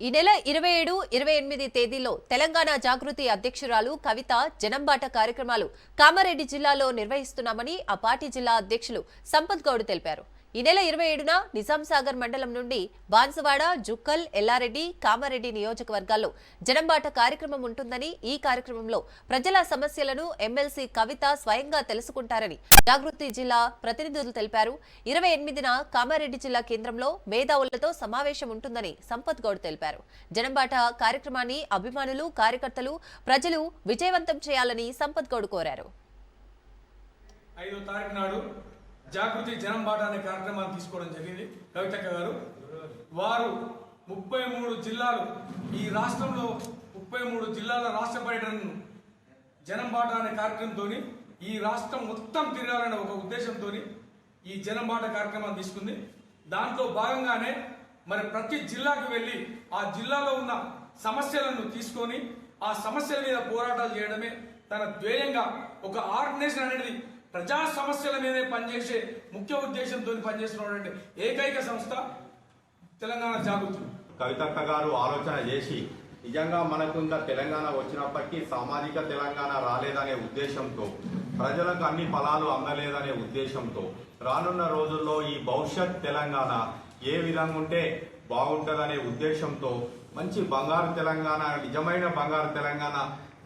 ఈ నెల 27, 28 తేదీల్లో తెలంగాణ జాగృతి అధ్యక్షురాలు కవిత జనంబాట కార్యక్రమాలు కామారెడ్డి జిల్లాలో నిర్వహిస్తున్నామని ఆ పార్టీ జిల్లా అధ్యక్షులు సంపత్ గౌడ్ తెలిపారు. ఈ నెల 27న నిజాంసాగర్ మండలం నుండి బాన్సువాడ, జుక్కల్, ఎల్లారెడ్డి, కామారెడ్డి నియోజకవర్గాల్లో జనంబాట కార్యక్రమం ఉంటుందని, ఈ కార్యక్రమంలో ప్రజల సమస్యలను ఎమ్మెల్సీ కవిత స్వయంగా తెలుసుకుంటారని జాగృతి జిల్లా ప్రతినిధులు తెలిపారు. 28న కామారెడ్డి జిల్లా కేంద్రంలో మేధావులతో సమావేశం ఉంటుందని సంపత్ గౌడ్ తెలిపారు. జనంబాట కార్యక్రమాన్ని అభిమానులు, కార్యకర్తలు, ప్రజలు విజయవంతం చేయాలని సంపత్ గౌడ్ కోరారు. 5వ తారీఖు నాడు జాగృతి జనంబాట అనే కార్యక్రమాన్ని తీసుకోవడం జరిగింది. కవితక్క గారు వారు 33 జిల్లాలు, ఈ రాష్ట్రంలో 33 జిల్లాల రాష్ట్ర పర్యటనను జనంబాట అనే కార్యక్రమంతో ఈ రాష్ట్రం మొత్తం తిరగాలనే ఒక ఉద్దేశంతో ఈ జనంబాట కార్యక్రమాన్ని తీసుకుంది. దాంట్లో భాగంగానే మరి ప్రతి జిల్లాకు వెళ్ళి ఆ జిల్లాలో ఉన్న సమస్యలను తీసుకొని ఆ సమస్యల మీద పోరాటాలు చేయడమే తన ధ్యేయంగా ఒక ఆర్గనైజేషన్ అనేది ప్రజా సమస్యల మీదే పనిచేసే ముఖ్య ఉద్దేశంతో పనిచేస్తున్నటువంటి ఏకైక సంస్థ తెలంగాణ జాగృతి. కవితక్క గారు ఆలోచన చేసి నిజంగా మనకు ఇంకా తెలంగాణ వచ్చినప్పటికీ సామాజిక తెలంగాణ రాలేదనే ఉద్దేశంతో, ప్రజలకు అన్ని ఫలాలు అందలేదనే ఉద్దేశంతో, రానున్న రోజుల్లో ఈ భవిష్యత్ తెలంగాణ ఏ విధంగా ఉంటే బాగుంటుందనే ఉద్దేశంతో మంచి బంగారు తెలంగాణ, నిజమైన బంగారు తెలంగాణ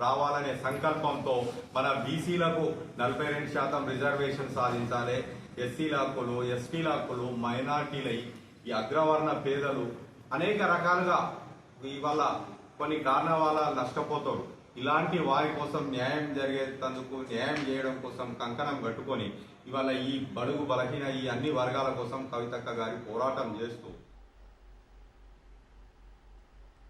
రావాలనే సంకల్పంతో మన బీసీలకు 42% రిజర్వేషన్ సాధించాలి, ఎస్సీల హక్కులు, ఎస్టీల హక్కులు, మైనార్టీల, ఈ అగ్రవర్ణ పేదలు అనేక రకాలుగా ఇవాళ కొన్ని కారణాల వల్ల నష్టపోతారు. ఇలాంటి వారి కోసం న్యాయం జరిగేందుకు, న్యాయం చేయడం కోసం కంకణం కట్టుకొని ఇవాళ ఈ బడుగు బలహీన ఈ అన్ని వర్గాల కోసం కవితక్క గారి పోరాటం చేస్తూ